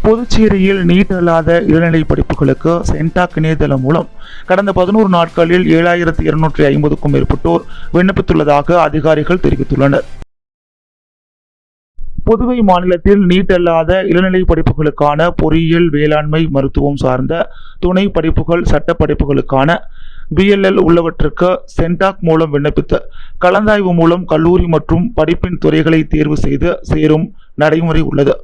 புதுச்சேரியில் நீட் அல்லாத இளநிலை படிப்புகளுக்கு சென்டாக் இணையதளம் மூலம் கடந்த 11 நாட்களில் 7250க்கும் மேற்பட்டோர் விண்ணப்பித்துள்ளதாக அதிகாரிகள் தெரிவித்துள்ளனர். புதுவை மாநிலத்தில் நீட் அல்லாத இளநிலை படிப்புகளுக்கான பொறியியல், வேளாண்மை, மருத்துவம் சார்ந்த துணை படிப்புகள், சட்ட படிப்புகளுக்கான BLL உள்ளவற்றுக்கு சென்டாக் மூலம் விண்ணப்பித்து கலந்தாய்வு மூலம் கல்லூரி மற்றும் படிப்பின் துறைகளை தேர்வு செய்து சேரும் நடைமுறை உள்ளது.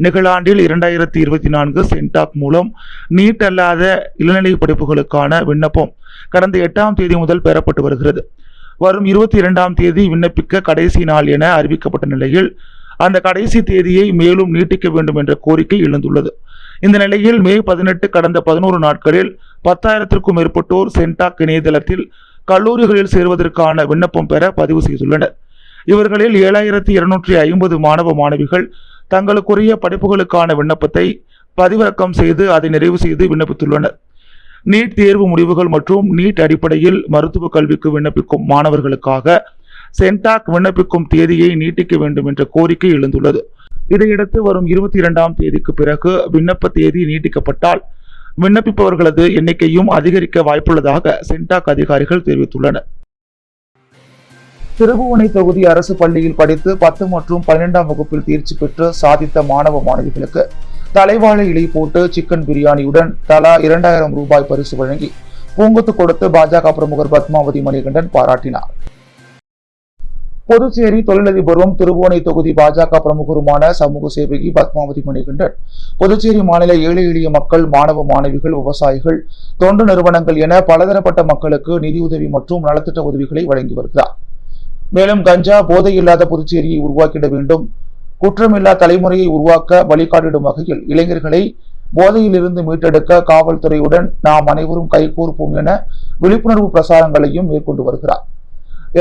நிகழாண்டில் 2024 சென்டாக் மூலம் நீட் அல்லாத இளநிலை படிப்புகளுக்கான விண்ணப்பம் கடந்த 8ஆம் தேதி முதல் பெறப்பட்டு வருகிறது. வரும் 22ஆம் தேதி விண்ணப்பிக்க கடைசி நாள் என அறிவிக்கப்பட்ட நிலையில் அந்த கடைசி தேதியை மேலும் நீட்டிக்க வேண்டும் என்ற கோரிக்கை எழுந்துள்ளது. இந்த நிலையில் மே 18 கடந்த 11 நாட்களில் 10,000க்கும் மேற்பட்டோர் சென்டாக் இணையதளத்தில் கல்லூரிகளில் சேர்வதற்கான விண்ணப்பம் பெற பதிவு செய்துள்ளனர். இவர்களில் 7250 மாணவ மாணவிகள் தங்களுக்குரிய படிப்புகளுக்கான விண்ணப்பத்தை பதிவிறக்கம் செய்து அதை நிறைவு செய்து விண்ணப்பித்துள்ளனர். நீட் தேர்வு முடிவுகள் மற்றும் நீட் அடிப்படையில் மருத்துவ கல்விக்கு விண்ணப்பிக்கும் மாணவர்களுக்காக சென்டாக் விண்ணப்பிக்கும் தேதியை நீட்டிக்க வேண்டும் என்ற கோரிக்கை எழுந்துள்ளது. இதையடுத்து வரும் 22ஆம் தேதிக்கு பிறகு விண்ணப்ப தேதி நீட்டிக்கப்பட்டால் விண்ணப்பிப்பவர்களது எண்ணிக்கையும் அதிகரிக்க வாய்ப்புள்ளதாக சென்டாக் அதிகாரிகள் தெரிவித்துள்ளனர். திருபுவனை தொகுதி அரசு பள்ளியில் படித்து 10 மற்றும் 12ஆம் வகுப்பில் தேர்ச்சி பெற்று சாதித்த மாணவ மாணவிகளுக்கு தலைவாழை இலை போட்டு சிக்கன் பிரியாணியுடன் தலா 2000 ரூபாய் பரிசு வழங்கி பூங்கொத்து கொடுத்து பாஜக பிரமுகர் பத்மாவதி மணிகண்டன் பாராட்டினார். புதுச்சேரி தொழிலதிபரும் திருபுவனை தொகுதி பாஜக பிரமுகருமான சமூக சேவகி பத்மாவதி மணிகண்டன் புதுச்சேரி மாநில ஏழை எளிய மக்கள், மாணவ மாணவிகள், விவசாயிகள், தொண்டு நிறுவனங்கள் என பலதரப்பட்ட மக்களுக்கு நிதியுதவி மற்றும் நலத்திட்ட உதவிகளை வழங்கி வருகிறார். மேலும் கஞ்சா, போதை இல்லாத புதுச்சேரியை உருவாக்கிட வேண்டும், குற்றமில்லா தலைமுறையை உருவாக்க வழிகாட்டிடும் வகையில் இளைஞர்களை போதையிலிருந்து மீட்டெடுக்க காவல்துறையுடன் நாம் அனைவரும் கைகோர்ப்போம் என விழிப்புணர்வு பிரசாரங்களையும் மேற்கொண்டு வருகிறார்.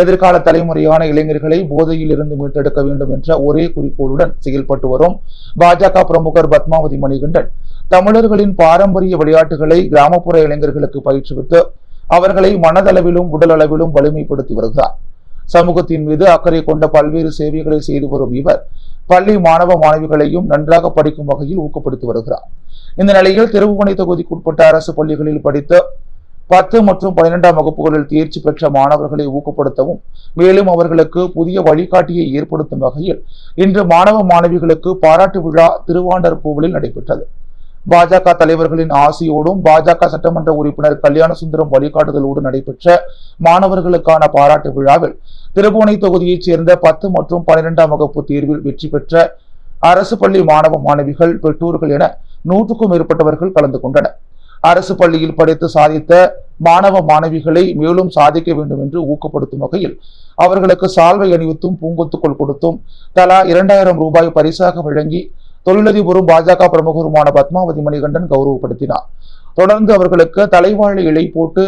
எதிர்கால தலைமுறையான இளைஞர்களை போதையில் இருந்து மீட்டெடுக்க வேண்டும் என்ற ஒரே குறிக்கோளுடன் செயல்பட்டு வரும் பாஜக பிரமுகர் பத்மாவதி மணிகண்டன் தமிழர்களின் பாரம்பரிய விளையாட்டுகளை கிராமப்புற இளைஞர்களுக்கு பயிற்றுவித்து அவர்களை மனதளவிலும் உடல் அளவிலும் வலிமைப்படுத்தி வருகிறார். சமூகத்தின் மீது அக்கறை கொண்ட பல்வேறு சேவைகளை செய்து வரும் இவர் பள்ளி மாணவ மாணவிகளையும் நன்றாக படிக்கும் வகையில் ஊக்கப்படுத்தி வருகிறார். இந்த நிலையில் திருபுவனை தொகுதிக்குட்பட்ட அரசு பள்ளிகளில் படித்த 10 மற்றும் 12ஆம் வகுப்புகளில் தேர்ச்சி பெற்ற மாணவர்களை ஊக்கப்படுத்தவும் மேலும் அவர்களுக்கு புதிய வழிகாட்டியை ஏற்படுத்தும் வகையில் இன்று மாணவ மாணவிகளுக்கு பாராட்டு விழா திருவாண்டர் கோவிலில் நடைபெற்றது. பாஜக தலைவர்களின் ஆசையோடும் பாஜக சட்டமன்ற உறுப்பினர் கல்யாணசுந்தரம் வழிகாட்டுதலோடு நடைபெற்ற மாணவர்களுக்கான பாராட்டு விழாவில் திருபுவனை தொகுதியைச் சேர்ந்த 10 மற்றும் 12ஆம் வகுப்பு தேர்வில் வெற்றி பெற்ற அரசு பள்ளி மாணவ மாணவிகள், பெற்றோர்கள் என 100க்கும் மேற்பட்டவர்கள் கலந்து கொண்டனர். அரசு பள்ளியில் படித்து சாதித்த மாணவ மாணவிகளை மேலும் சாதிக்க வேண்டும் என்று ஊக்கப்படுத்தும் வகையில் அவர்களுக்கு சால்வை அணிவித்தும் பூங்கொத்துக்கள் கொடுத்தும் தலா 2000 ரூபாய் பரிசாக வழங்கி தொழிலதிபரும் பாஜக பிரமுகருமான பத்மாவதி மணிகண்டன் கௌரவப்படுத்தினார். தொடர்ந்து அவர்களுக்கு தலைவாழை இலை போட்டு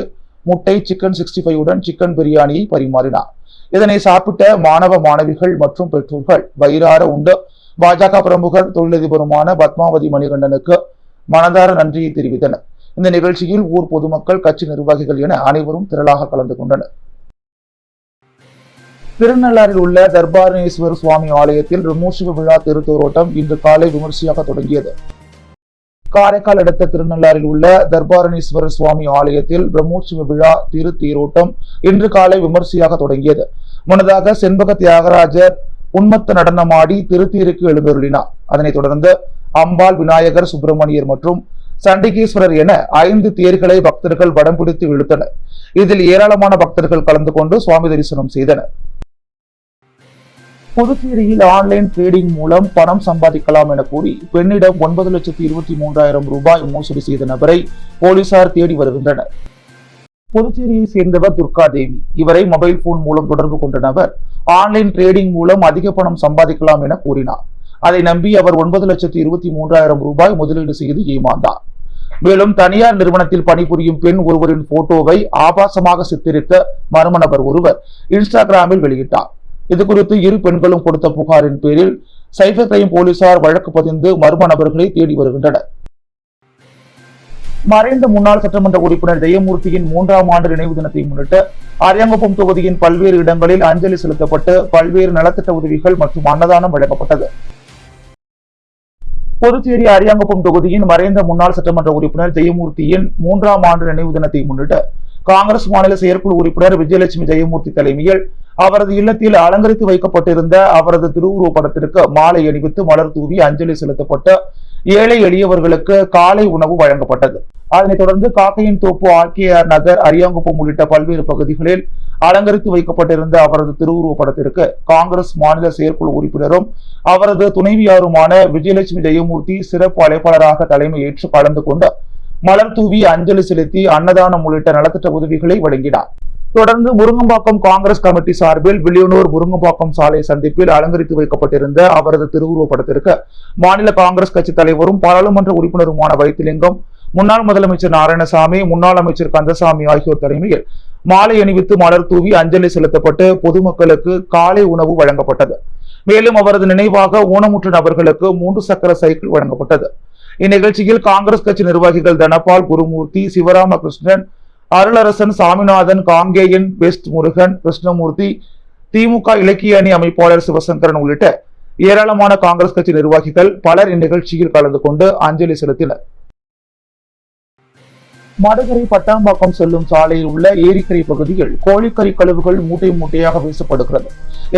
முட்டை, சிக்கன் 65உடன் சிக்கன் பிரியாணியை பரிமாறினார். இதனை சாப்பிட்ட மாணவ மாணவிகள் மற்றும் பெற்றோர்கள் வயிறார உண்டு பாஜக பிரமுகர் தொழிலதிபருமான பத்மாவதி மணிகண்டனுக்கு மனதார நன்றியை தெரிவித்தனர். இந்த நிகழ்ச்சியில் ஊர் பொதுமக்கள், கட்சி நிர்வாகிகள் என அனைவரும் திரளாக கலந்து கொண்டனர். திருநள்ளாறில் உள்ள தர்பாரணேஸ்வரர் சுவாமி ஆலயத்தில் பிரம்மோற்சவ விழா திருத்தோரோட்டம் இன்று காலை விமர்சையாக தொடங்கியது. காரைக்கால் அடுத்த திருநள்ளாறில் உள்ள தர்பாரணேஸ்வரர் சுவாமி ஆலயத்தில் பிரம்மோற்சவ விழா திருத்தேரோட்டம் இன்று காலை விமர்சையாக தொடங்கியது. முன்னதாக செண்பக தியாகராஜர் உன்மத்த நடனமாடி திருத்தேருக்கு எழுந்தருளினார். அதனைத் தொடர்ந்து அம்பாள், விநாயகர், சுப்பிரமணியர் மற்றும் சண்டிகேஸ்வரர் என 5 தேர்களை பக்தர்கள் வடம் பிடித்து இழுத்தனர். இதில் ஏராளமான பக்தர்கள் கலந்து கொண்டு சுவாமி தரிசனம் செய்தனர். புதுச்சேரியில் ஆன்லைன் ட்ரேடிங் மூலம் பணம் சம்பாதிக்கலாம் என கூறி பெண்ணிடம் 9,23,000 ரூபாய் மோசடி செய்த நபரை போலீசார் தேடி வருகின்றனர். புதுச்சேரியை சேர்ந்தவர் துர்கா தேவி. இவரை மொபைல் போன் மூலம் தொடர்பு கொண்ட நபர் ஆன்லைன் ட்ரேடிங் மூலம் அதிக பணம் சம்பாதிக்கலாம் என கூறினார். அதை நம்பி அவர் 9,23,000 ரூபாய் முதலீடு செய்து ஏமாந்தார். மேலும் தனியார் நிறுவனத்தில் பணிபுரியும் பெண் ஒருவரின் போட்டோவை ஆபாசமாக சித்தரித்த மர்ம நபர் ஒருவர் இன்ஸ்டாகிராமில் வெளியிட்டார். இது குறித்து இரு பெண்களும் கொடுத்த புகாரின் பேரில் சைபர் கிரைம் போலீசார் வழக்கு பதிந்து மர்ம நபர்களை தேடி வருகின்றனர். மறைந்த முன்னாள் சட்டமன்ற உறுப்பினர் ஜெயமூர்த்தியின் 3ஆம் ஆண்டு நினைவு தினத்தை முன்னிட்டு அரியாங்குப்பம் தொகுதியின் பல்வேறு இடங்களில் அஞ்சலி செலுத்தப்பட்டு பல்வேறு நலத்திட்ட உதவிகள் மற்றும் அன்னதானம் வழங்கப்பட்டது. புதுச்சேரி அரியாங்குப்பம் தொகுதியின் மறைந்த முன்னாள் சட்டமன்ற உறுப்பினர் ஜெயமூர்த்தியின் 3ஆம் ஆண்டு நினைவு தினத்தை முன்னிட்டு காங்கிரஸ் மாநில செயற்குழு உறுப்பினர் விஜயலட்சுமி ஜெயமூர்த்தி தலைமையில் அவரது இல்லத்தில் அலங்கரித்து வைக்கப்பட்டிருந்த அவரது திருவுருவப் படத்திற்கு மாலை அணிவித்து மலர் தூவி அஞ்சலி செலுத்தப்பட்ட ஏழை எளியவர்களுக்கு காலை உணவு வழங்கப்பட்டது. அதனைத் தொடர்ந்து காக்கையின் தோப்பு, ஆர்கேஆர் நகர், அரியாங்குப்பம் உள்ளிட்ட பல்வேறு பகுதிகளில் அலங்கரித்து வைக்கப்பட்டிருந்த அவரது திருவுருவப் படத்திற்கு காங்கிரஸ் மாநில செயற்குழு உறுப்பினரும் அவரது துணைவியாருமான விஜயலட்சுமி ஜெயமூர்த்தி சிறப்பு அழைப்பாளராக தலைமை ஏற்று கலந்து கொண்டு மலர் தூவி அஞ்சலி செலுத்தி அன்னதானம் உள்ளிட்ட நலத்திட்ட உதவிகளை வழங்கினார். தொடர்ந்து முருங்கம்பாக்கம் காங்கிரஸ் கமிட்டி சார்பில் வில்லியனூர் முருங்கம்பாக்கம் சாலை சந்திப்பில் அலங்கரித்து வைக்கப்பட்டிருந்த அவரது திருவுருவப் படத்திற்கு மாநில காங்கிரஸ் கட்சி தலைவரும் பாராளுமன்ற உறுப்பினருமான வைத்திலிங்கம், முன்னாள் முதலமைச்சர் நாராயணசாமி, முன்னாள் அமைச்சர் கந்தசாமி ஆகியோர் தலைமையில் மாலை அணிவித்து மலர் தூவி அஞ்சலி செலுத்தப்பட்டு பொதுமக்களுக்கு காலை உணவு வழங்கப்பட்டது. மேலும் அவரது நினைவாக ஊனமுற்ற நபர்களுக்கு 3 சக்கர சைக்கிள் வழங்கப்பட்டது. இந்நிகழ்ச்சியில் காங்கிரஸ் கட்சி நிர்வாகிகள் தனபால், குருமூர்த்தி, சிவராமகிருஷ்ணன், அருளரசன், சாமிநாதன், காங்கேயன், பெஸ்ட் முருகன், கிருஷ்ணமூர்த்தி, திமுக இலக்கிய அணி அமைப்பாளர் சிவசங்கரன் உள்ளிட்ட ஏராளமான காங்கிரஸ் கட்சி நிர்வாகிகள் பலர் இந்நிகழ்ச்சியில் கலந்து கொண்டு அஞ்சலி செலுத்தினர். மடுகரை பட்டாம்பாக்கம் செல்லும் சாலையில் உள்ள ஏரிக்கரை பகுதியில் கோழிக்கறி கழிவுகள் மூட்டை மூட்டையாக வீசப்படுகிறது.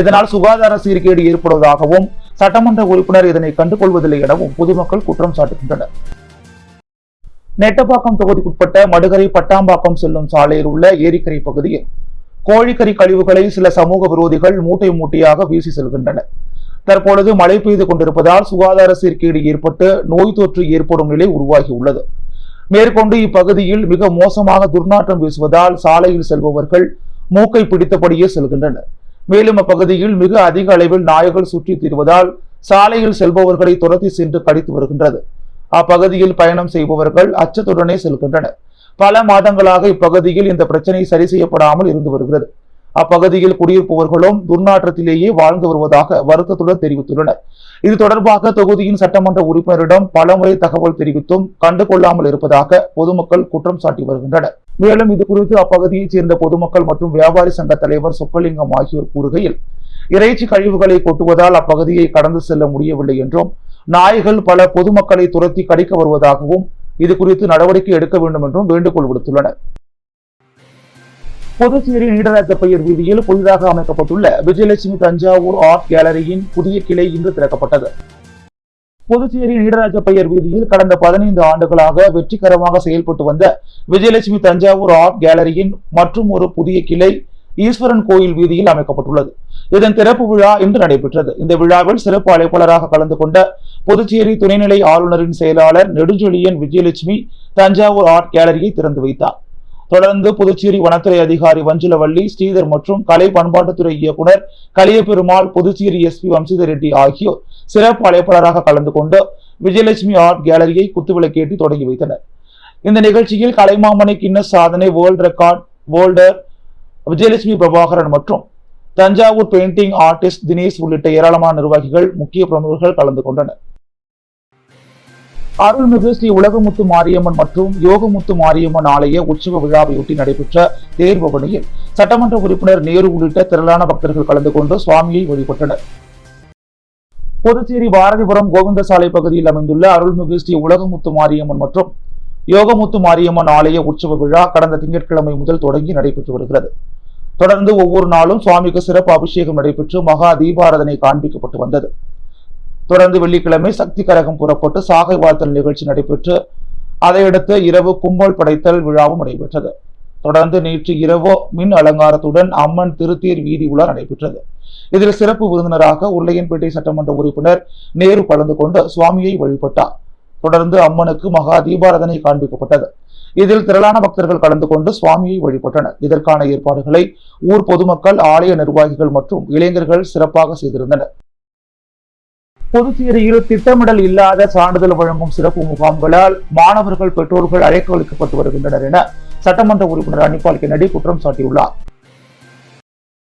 இதனால் சுகாதார சீர்கேடு ஏற்படுவதாகவும் சட்டமன்ற உறுப்பினர் இதனை கண்டுகொள்வதில்லை எனவும் பொதுமக்கள் குற்றம் சாட்டுகின்றனர். நெட்டப்பாக்கம் தொகுதிக்குட்பட்ட மடுகரை பட்டாம்பாக்கம் செல்லும் சாலையில் உள்ள ஏரிக்கரை பகுதியில் கோழிக்கறி கழிவுகளை சில சமூக விரோதிகள் மூட்டை மூட்டையாக வீசி செல்கின்றனர். தற்பொழுது மழை பெய்து கொண்டிருப்பதால் சுகாதார சீர்கேடு ஏற்பட்டு நோய் தொற்று ஏற்படும் நிலை உருவாகியுள்ளது. மேற்கொண்டு இப்பகுதியில் மிக மோசமாக துர்நாற்றம் வீசுவதால் சாலையில் செல்பவர்கள் மூக்கை பிடித்தபடியே செல்கின்றனர். மேலும் அப்பகுதியில் மிக அதிக அளவில் நாய்கள் சுற்றித் திரிவதால் சாலையில் செல்பவர்களை துரத்தி சென்று கடித்து வருகின்றது. அப்பகுதியில் பயணம் செய்பவர்கள் அச்சத்துடனே செல்கின்றனர். பல மாதங்களாக இப்பகுதியில் இந்த பிரச்சனை சரி செய்யப்படாமல் இருந்து வருகிறது. அப்பகுதியில் குடியிருப்பவர்களும் துர்நாற்றத்திலேயே வாழ்ந்து வருவதாக வருத்தத்துடன் தெரிவித்துள்ளனர். இது தொடர்பாக தொகுதியின் சட்டமன்ற உறுப்பினரிடம் பலமுறை தகவல் தெரிவித்தும் கண்டுகொள்ளாமல் இருப்பதாக பொதுமக்கள் குற்றம் சாட்டி வருகின்றனர். மேலும் இது குறித்து அப்பகுதியைச் சேர்ந்த பொதுமக்கள் மற்றும் வியாபாரி சங்க தலைவர் சொக்கலிங்கம் ஆகியோர் கூறுகையில், இறைச்சி கழிவுகளை கொட்டுவதால் அப்பகுதியை கடந்து செல்ல முடியவில்லை என்றும், நாய்கள் பல பொதுமக்களை துரத்தி கடிக்க வருவதாகவும் இது குறித்து நடவடிக்கை எடுக்க வேண்டும் என்றும் வேண்டுகோள் விடுத்துள்ளனர். புதுச்சேரி நீடராஜப்பையர் வீதியில் புதிதாக அமைக்கப்பட்டுள்ள விஜயலட்சுமி தஞ்சாவூர் ஆர்ட் கேலரியின் புதிய கிளை இன்று திறக்கப்பட்டது. புதுச்சேரி நீடராஜப்பையர் வீதியில் கடந்த 15 ஆண்டுகளாக வெற்றிகரமாக செயல்பட்டு வந்த விஜயலட்சுமி தஞ்சாவூர் ஆர்ட் கேலரியின் மற்றும் ஒரு புதிய கிளை ஈஸ்வரன் கோயில் வீதியில் அமைக்கப்பட்டுள்ளது. இதன் திறப்பு விழா இன்று நடைபெற்றது. இந்த விழாவில் சிறப்பு அழைப்பாளராக கலந்து கொண்ட புதுச்சேரி துணைநிலை ஆளுநரின் செயலாளர் நெடுஞ்செழியன் விஜயலட்சுமி தஞ்சாவூர் ஆர்ட் கேலரியை திறந்து வைத்தார். தொடர்ந்து புதுச்சேரி வனத்துறை அதிகாரி வஞ்சுலவள்ளி ஸ்ரீதர் மற்றும் கலை பண்பாட்டுத்துறை இயக்குனர் கலியபெருமாள், புதுச்சேரி எஸ்பி வம்சிதர் ரெட்டி ஆகியோர் சிறப்பு அழைப்பாளராக கலந்து கொண்டு விஜயலட்சுமி ஆர்ட் கேலரியை குத்துவிளக்கேற்றி தொடங்கி வைத்தனர். இந்த நிகழ்ச்சியில் கலைமாமணி கின்னஸ் சாதனை world record holder Vijayalakshmi Prabhakaran மற்றும் தஞ்சாவூர் பெயிண்டிங் ஆர்டிஸ்ட் தினேஷ் உள்ளிட்ட ஏராளமான நிர்வாகிகள், முக்கிய பிரமுகர்கள் கலந்து கொண்டனர். அருள்மிகு ஸ்ரீ உலகமுத்து மாரியம்மன் மற்றும் யோகமுத்து மாரியம்மன் ஆலய உற்சவ விழாவையொட்டி நடைபெற்ற தேர்பவனியில் சட்டமன்ற உறுப்பினர் நேரு உள்ளிட்ட திரளான பக்தர்கள் கலந்து கொண்டு சுவாமியை வழிபட்டனர். புதுச்சேரி பாரதிபுரம் கோவிந்தசாலை பகுதியில் அமைந்துள்ள அருள்மிகு ஸ்ரீ உலகமுத்து மாரியம்மன் மற்றும் யோகமுத்து மாரியம்மன் ஆலய உற்சவ விழா கடந்த திங்கட்கிழமை முதல் தொடங்கி நடைபெற்று வருகிறது. தொடர்ந்து ஒவ்வொரு நாளும் சுவாமிக்கு சிறப்பு அபிஷேகம் நடைபெற்று மகா தீபாராதனை காண்பிக்கப்பட்டு வந்தது. தொடர்ந்து வெள்ளிக்கிழமை சக்தி கரகம் புறப்பட்டு சாகை வாழ்த்தல் நிகழ்ச்சி நடைபெற்று அதையடுத்து இரவு கும்பல் படைத்தல் விழாவும் நடைபெற்றது. தொடர்ந்து நேற்று இரவு மின் அலங்காரத்துடன் அம்மன் திருத்தேர் வீதி உலா நடைபெற்றது. இதில் சிறப்பு விருந்தினராக உருளையன்பேட்டை சட்டமன்ற உறுப்பினர் நேரு கலந்து கொண்டு சுவாமியை வழிபட்டார். தொடர்ந்து அம்மனுக்கு மகா தீபாராதனை காண்பிக்கப்பட்டது. இதில் திரளான பக்தர்கள் கலந்து கொண்டு சுவாமியை வழிபட்டனர். இதற்கான ஏற்பாடுகளை ஊர் பொதுமக்கள், ஆலய நிர்வாகிகள் மற்றும் இளைஞர்கள் சிறப்பாக செய்திருந்தனர். புதுச்சேரியில் திட்டமிடல் இல்லாத சான்றிதழ் வழங்கும் சிறப்பு முகாம்களால் மாணவர்கள், பெற்றோர்கள் அழைக்கழிக்கப்பட்டு வருகின்றனர் என சட்டமன்ற உறுப்பினர் அனிபால் கென்னடி குற்றம் சாட்டியுள்ளார்.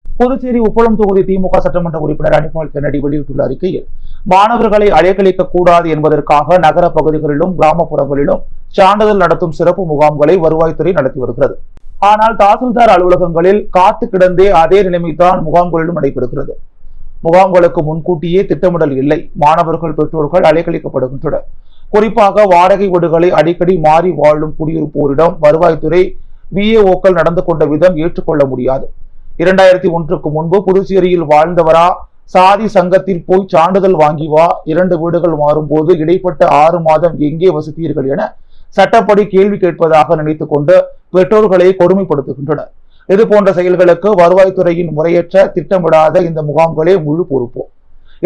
புதுச்சேரி உப்பளம் தொகுதி திமுக சட்டமன்ற உறுப்பினர் அனிபால் கென்னடி வெளியிட்டுள்ள அறிக்கையில், மாணவர்களை அழைக்கழிக்க கூடாது என்பதற்காக நகர பகுதிகளிலும் கிராமப்புறங்களிலும் சான்றிதழ் நடத்தும் சிறப்பு முகாம்களை வருவாய்த்துறை நடத்தி வருகிறது. ஆனால் தாசில்தார் அலுவலகங்களில் காத்து கிடந்தே அதே நிலைமைதான் முகாம்களிலும் நடைபெறுகிறது. முகாம்களுக்கு முன்கூட்டியே திட்டமிடல் இல்லை. மாணவர்கள் பெற்றோர்கள் அலைக்கழிக்கப்படுகின்றனர். குறிப்பாக வாடகை வீடுகளை அடிக்கடி மாறி வாழும் குடியிருப்போரிடம் வருவாய்த்துறை விஏஓக்கள் நடந்து கொண்ட விதம் ஏற்றுக்கொள்ள முடியாது. 2001க்கு முன்பு புதுச்சேரியில் வாழ்ந்தவரா, சாதி சங்கத்தில் போய் சான்றிதழ் வாங்கி வா, 2 வீடுகள் மாறும் போது இடைப்பட்ட 6 மாதம் எங்கே வசித்தீர்கள் என சட்டப்படி கேள்வி கேட்பதாக நினைத்துக் கொண்டு பெற்றோர்களை கொடுமைப்படுத்துகின்றனர். இது போன்ற செயல்களுக்கு வருவாய்த்துறையின் முறையற்ற திட்டமிடாத இந்த முகாம்களே முழு பொறுப்பு.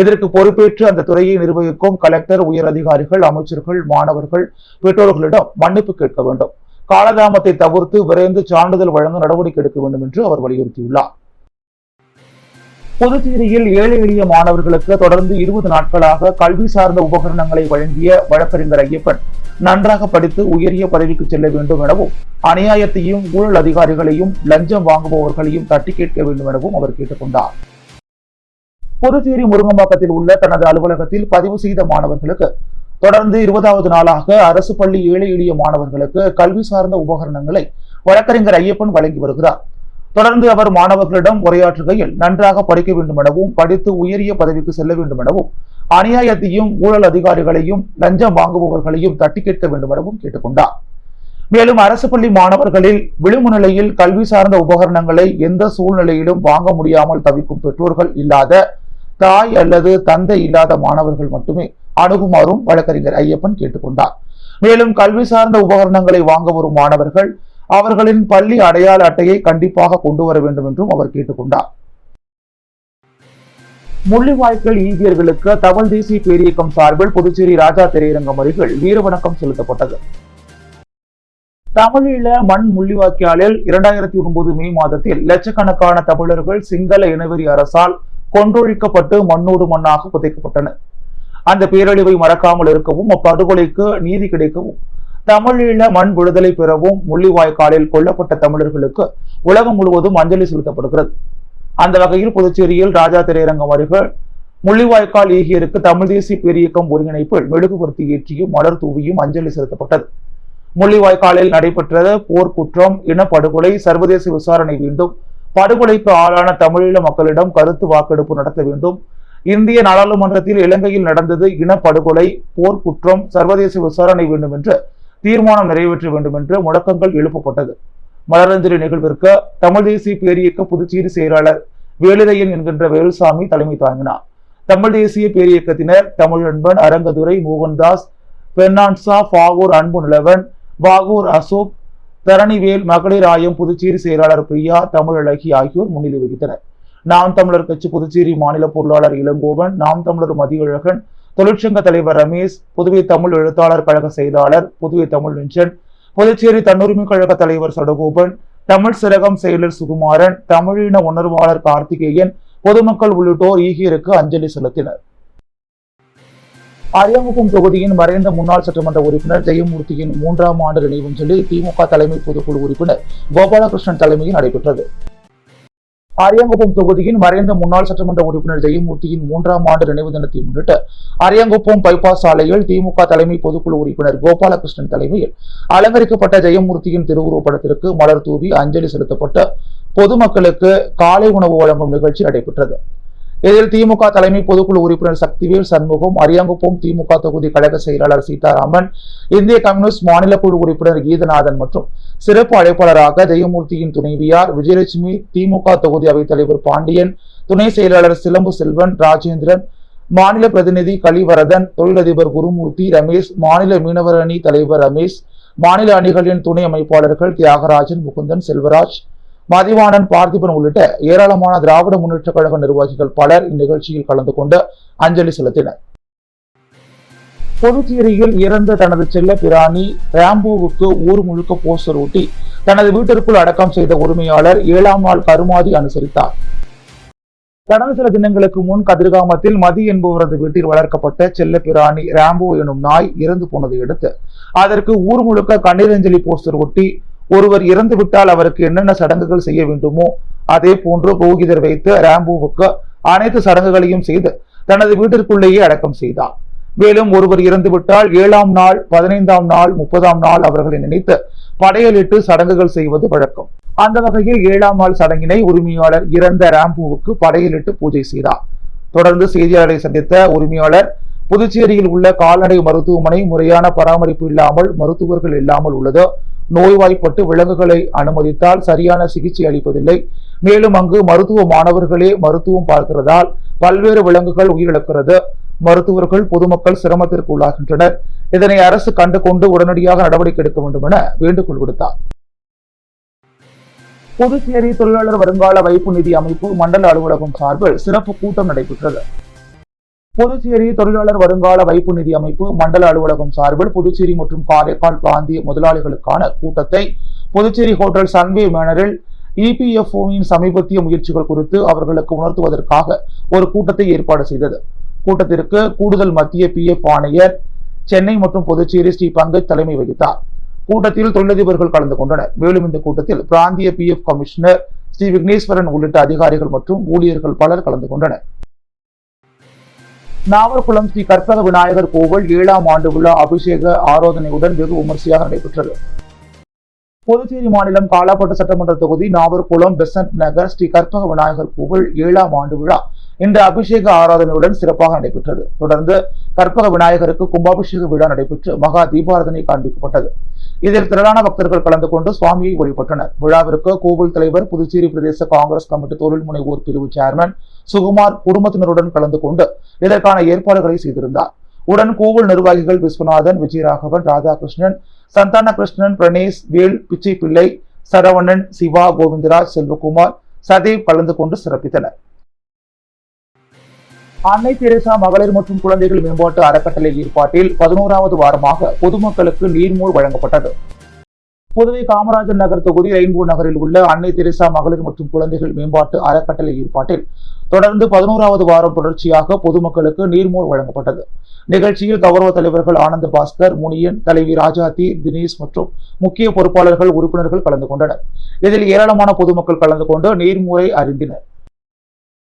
இதற்கு பொறுப்பேற்று அந்த துறையை நிர்வகிக்கும் கலெக்டர், உயர் அதிகாரிகள், அமைச்சர்கள், மாணவர்கள், பெற்றோர்களிடம் மன்னிப்பு கேட்க வேண்டும். காலதாமத்தை தவிர்த்து விரைந்து சான்றிதழ் வழங்க நடவடிக்கை எடுக்க வேண்டும் என்று அவர் வலியுறுத்தியுள்ளார். புதுச்சேரியில் ஏழை எளிய மாணவர்களுக்கு தொடர்ந்து 20 நாட்களாக கல்வி சார்ந்த உபகரணங்களை வழங்கிய வழக்கறிஞர் ஐயப்பன் நன்றாக படித்து உயரிய பதவிக்கு செல்ல வேண்டும் எனவும், அநியாயத்தையும் ஊழல் அதிகாரிகளையும் லஞ்சம் வாங்குபவர்களையும் தட்டி கேட்க வேண்டும் எனவும் அவர் கேட்டுக்கொண்டார். புதுச்சேரி முருங்கம்பாக்கத்தில் உள்ள தனது அலுவலகத்தில் பதிவு செய்த மாணவர்களுக்கு தொடர்ந்து 20வது நாளாக அரசு பள்ளி ஏழை எளிய மாணவர்களுக்கு கல்வி சார்ந்த உபகரணங்களை வழக்கறிஞர் ஐயப்பன் வழங்கி வருகிறார். தொடர்ந்து அவர் மாணவர்களிடம் உரையாற்றுகையில் நன்றாக படிக்க வேண்டும் எனவும், படித்து உயரிய பதவிக்கு செல்ல வேண்டும் எனவும், அநியாயத்தையும் ஊழல் அதிகாரிகளையும் லஞ்சம் வாங்குபவர்களையும் தட்டி கேட்க வேண்டும் எனவும் கேட்டுக்கொண்டார். மேலும் அரசு பள்ளி மாணவர்களில் விளிம்பு நிலையில் கல்வி சார்ந்த உபகரணங்களை எந்த சூழ்நிலையிலும் வாங்க முடியாமல் தவிக்கும் பெற்றோர்கள் இல்லாத, தாய் அல்லது தந்தை இல்லாத மாணவர்கள் மட்டுமே அணுகுமாறும் வழக்கறிஞர் ஐயப்பன் கேட்டுக்கொண்டார். மேலும் கல்வி சார்ந்த உபகரணங்களை வாங்க வரும் மாணவர்கள் அவர்களின் பள்ளி அடையாள அட்டையை கண்டிப்பாக கொண்டு வர வேண்டும் என்றும் அவர் கேட்டுக்கொண்டார். முள்ளிவாய்க்கால் ஈகியர்களுக்கு தமிழ் தேசிய பேரியக்கம் சார்பில் புதுச்சேரி ராஜா திரையரங்கம் அருகில் வீரவணக்கம் செலுத்தப்பட்டது. தமிழீழ மண் முள்ளிவாய்க்காலில் 2009 மே மாதத்தில் லட்சக்கணக்கான தமிழர்கள் சிங்கள இனவெறி அரசால் கொன்றொழிக்கப்பட்டு மண்ணோடு மண்ணாக புதைக்கப்பட்டனர். அந்த பேரழிவை மறக்காமல் இருக்கவும், அப்படுகொலைக்கு நீதி கிடைக்கவும், தமிழீழ மண் விடுதலை பெறவும் முள்ளிவாய்க்காலில் கொல்லப்பட்ட தமிழர்களுக்கு உலகம் முழுவதும் அஞ்சலி செலுத்தப்படுகிறது. அந்த வகையில் புதுச்சேரியில் ராஜா திரையரங்கம் அருகில் முள்ளிவாய்க்கால் ஈகியருக்கு தமிழ் தேசிய பேரியக்கம் ஒருங்கிணைப்பில் மெழுகுவர்த்தி ஏற்றியும் மலர் தூவியும் அஞ்சலி செலுத்தப்பட்டது. முள்ளிவாய்க்காலில் நடைபெற்ற போர்க்குற்றம், இனப்படுகொலை சர்வதேச விசாரணை வேண்டும், படுகொலைக்கு ஆளான தமிழீழ மக்களிடம் கருத்து வாக்கெடுப்பு நடத்த வேண்டும், இந்திய நாடாளுமன்றத்தில் இலங்கையில் நடந்தது இனப்படுகொலை, போர்க்குற்றம், சர்வதேச விசாரணை வேண்டும் என்று தீர்மானம் நிறைவேற்ற வேண்டும் என்று முழக்கங்கள் எழுப்பப்பட்டது. மலரஞ்சலி நிகழ்விற்கு தமிழ் தேசிய பேரியக்க புதுச்சேரி செயலாளர் வேலுரையன் என்கின்ற வேலுசாமி தலைமை தாங்கினார். தமிழ் தேசிய பேரியக்கத்தினர் தமிழன்பன், அரங்கதுரை, மோகன்தாஸ், பெர்னான்சா, பாகூர் அன்பு நிலவன், பாகூர் அசோக், தரணிவேல், மகளிர் ஆயம் புதுச்சேரி செயலாளர் பிரியா, தமிழழகி ஆகியோர் முன்னிலை வகித்தனர். நாம் தமிழர் கட்சி புதுச்சேரி மாநில பொருளாளர் இளங்கோவன், நாம் தமிழர் மதியழகன், தொழிற்சங்க தலைவர் ரமேஷ், புதுவை தமிழ் எழுத்தாளர் கழக செயலாளர் புதுவை தமிழ் நெஞ்சன், புதுச்சேரி தன்னுரிமை கழக தலைவர் சடகோபன், தமிழ் சிறகம் செயலர் சுகுமாரன், தமிழின உணர்வாளர் கார்த்திகேயன், பொதுமக்கள் உள்ளிட்டோர் ஈகியருக்கு அஞ்சலி செலுத்தினர். அரியாங்குப்பம் தொகுதியின் மறைந்த முன்னாள் சட்டமன்ற உறுப்பினர் ஜெயமூர்த்தியின் 3ஆம் ஆண்டு நினைவஞ்சலி திமுக தலைமை பொதுக்குழு உறுப்பினர் கோபாலகிருஷ்ணன் தலைமையில் நடைபெற்றது. அரியாங்குப்பம் தொகுதியின் மறைந்த முன்னாள் சட்டமன்ற உறுப்பினர் ஜெயமூர்த்தியின் 3ஆம் ஆண்டு நினைவு தினத்தை முன்னிட்டு அரியாங்குப்பம் பைபாஸ் சாலையில் திமுக தலைமை பொதுக்குழு உறுப்பினர் கோபாலகிருஷ்ணன் தலைமையில் அலங்கரிக்கப்பட்ட ஜெயமூர்த்தியின் திருவுருவப் படத்திற்கு மலர் தூவி அஞ்சலி செலுத்தப்பட்ட பொதுமக்களுக்கு காலை உணவு வழங்கும் நிகழ்ச்சி நடைபெற்றது. இதில் திமுக தலைமை பொதுக்குழு உறுப்பினர் சக்திவேல் சண்முகம், அரியாங்குப்பம் திமுக தொகுதி கழக செயலாளர் சீதாராமன், இந்திய கம்யூனிஸ்ட் மாநில குழு உறுப்பினர் கீதநாதன் மற்றும் சிறப்பு அழைப்பாளராக ஜெயமூர்த்தியின் துணைவியார் விஜயலட்சுமி, திமுக தொகுதி அவைத்தலைவர் பாண்டியன், துணை செயலாளர் சிலம்பு செல்வன், ராஜேந்திரன், மாநில பிரதிநிதி கலிவரதன், தொழிலதிபர் குருமூர்த்தி, ரமேஷ், மாநில மீனவர் அணி தலைவர் ரமேஷ், மாநில அணிகளின் துணை அமைப்பாளர்கள் தியாகராஜன், முகுந்தன், செல்வராஜ், மதிவாணன், பார்த்திபன் உள்ளிட்ட ஏராளமான திராவிட முன்னேற்ற கழக நிர்வாகிகள் பலர் இந்நிகழ்ச்சியில் கலந்து கொண்டு அஞ்சலி செலுத்தினர். புதுச்சேரியில் இறந்த தனது செல்ல பிராணி ராம்போவுக்கு ஊர் முழுக்க போஸ்டர் ஒட்டி தனது வீட்டிற்குள் அடக்கம் செய்த உரிமையாளர் 7ஆம் நாள் கருமாதி அனுசரித்தார். கடந்த சில தினங்களுக்கு முன் கதிர்காமத்தில் மதி என்பவரது வீட்டில் வளர்க்கப்பட்ட செல்ல பிராணி ராம்போ எனும் நாய் இறந்து போனதை அடுத்து அதற்கு ஊர் முழுக்க கண்ணீரஞ்சலி போஸ்டர் ஒட்டி ஒருவர் இறந்து விட்டால் அவருக்கு என்னென்ன சடங்குகள் செய்ய வேண்டுமோ அதே போன்று புரோகிதர் வைத்து ராம்போவுக்கு அனைத்து சடங்குகளையும் செய்து தனது வீட்டிற்குள்ளேயே அடக்கம் செய்தார். மேலும் ஒருவர் இறந்துவிட்டால் 7ஆம் நாள், 15ஆம் நாள், 30ஆம் நாள் அவர்களை நினைத்து படையலிட்டு சடங்குகள் செய்வது வழக்கம். அந்த வகையில் 7ஆம் நாள் சடங்கினை உரிமையாளர் இறந்த ராம்போவுக்கு படையலிட்டு பூஜை செய்தார். தொடர்ந்து செய்தியாளரை சந்தித்த உரிமையாளர், புதுச்சேரியில் உள்ள கால்நடை மருத்துவமனை முறையான பராமரிப்பு இல்லாமல், மருத்துவர்கள் இல்லாமல் உள்ளது. நோய்வாய்ப்பட்டு விலங்குகளை அனுமதித்தால் சரியான சிகிச்சை அளிப்பதில்லை. மேலும் அங்கு மருத்துவ மாணவர்களே மருத்துவம் பார்க்கிறதால் பல்வேறு விலங்குகள் உயிரிழக்கிறது. மருத்துவர்கள் பொதுமக்கள் சிரமத்திற்கு உள்ளாகின்றனர். இதனை அரசு கண்டுகொண்டு உடனடியாக நடவடிக்கை எடுக்க வேண்டும் என வேண்டுகோள் விடுத்தார். புதுச்சேரி தொழிலாளர் வருங்கால வைப்பு நிதி அமைப்பு மண்டல அலுவலகம் சார்பில் சிறப்பு கூட்டம் நடைபெற்றது. புதுச்சேரி தொழிலாளர் வருங்கால வைப்பு நிதி அமைப்பு மண்டல அலுவலகம் சார்பில் புதுச்சேரி மற்றும் காரைக்கால் பிராந்திய முதலாளிகளுக்கான கூட்டத்தை புதுச்சேரி ஹோட்டல் சன்வே மேனரில் இபிஎஃப்ஓவின் சமீபத்திய முயற்சிகள் குறித்து அவர்களுக்கு உணர்த்துவதற்காக ஒரு கூட்டத்தை ஏற்பாடு செய்தது. கூட்டத்திற்கு கூடுதல் மத்திய பிஎஃப் ஆணையர் சென்னை மற்றும் புதுச்சேரி ஸ்ரீ பங்கஜ் தலைமை வகித்தார். கூட்டத்தில் தொழிலதிபர்கள் கலந்து கொண்டனர். மேலும் இந்த கூட்டத்தில் பிராந்திய பிஎஃப் கமிஷனர் ஸ்ரீ விக்னேஸ்வரன் உள்ளிட்ட அதிகாரிகள் மற்றும் ஊழியர்கள் பலர் கலந்து கொண்டனர். நாவர்குளம் ஸ்ரீ கற்பக விநாயகர் கோவில் 7ஆம் ஆண்டு விழா அபிஷேக ஆராதனையுடன் வெகு விமர்சையாக நடைபெற்றது. புதுச்சேரி மாநிலம் காலாப்பட்டு சட்டமன்ற தொகுதி நாவர்குளம் பெசன்ட் நகர் ஸ்ரீ கற்பக விநாயகர் கோவில் 7ஆம் ஆண்டு விழா இன்று அபிஷேக ஆராதனையுடன் சிறப்பாக நடைபெற்றது. தொடர்ந்து கற்பக விநாயகருக்கு கும்பாபிஷேக விழா நடைபெற்று மகா தீபாராதனை காண்பிக்கப்பட்டது. இதில் திரளான பக்தர்கள் கலந்து கொண்டு சுவாமியை வழிபட்டனர். விழாவிற்கு கோவில் தலைவர், புதுச்சேரி பிரதேச காங்கிரஸ் கமிட்டி தொழில் முனைவோர் பிரிவு சேர்மன் சுகுமார் குடும்பத்தினருடன் கலந்து கொண்டு இதற்கான ஏற்பாடுகளை செய்திருந்தார். உடன் கோவில் நிர்வாகிகள் விஸ்வநாதன், விஜயராகவன், ராதாகிருஷ்ணன், சந்தான கிருஷ்ணன், பிரணேஷ், வேல், பிச்சை பிள்ளை, சரவணன், சிவா, கோவிந்தராஜ், செல்வகுமார், சதேவ் கலந்து கொண்டு சிறப்பித்தனர். அன்னை தெரசா மகளிர் மற்றும் குழந்தைகள் மேம்பாட்டு அறக்கட்டளை ஏற்பாட்டில் 11வது வாரமாக பொதுமக்களுக்கு நீர்மூழ் வழங்கப்பட்டது. புதுவை காமராஜர் நகர் தொகுதி ரெயின்போ நகரில் உள்ள அன்னை தெரசா மகளிர் மற்றும் குழந்தைகள் மேம்பாட்டு அறக்கட்டளை ஏற்பாட்டில் தொடர்ந்து 11வது வாரம் தொடர்ச்சியாக பொதுமக்களுக்கு நீர்மோர் வழங்கப்பட்டது. நிகழ்ச்சியில் கௌரவ தலைவர்கள் ஆனந்த பாஸ்கர், முனியன், தலைவி ராஜாத்தி, தினேஷ் மற்றும் முக்கிய பொறுப்பாளர்கள், உறுப்பினர்கள் கலந்து கொண்டனர். இதில் ஏராளமான பொதுமக்கள் கலந்து கொண்டு நீர்மூரை அறிந்தினர்.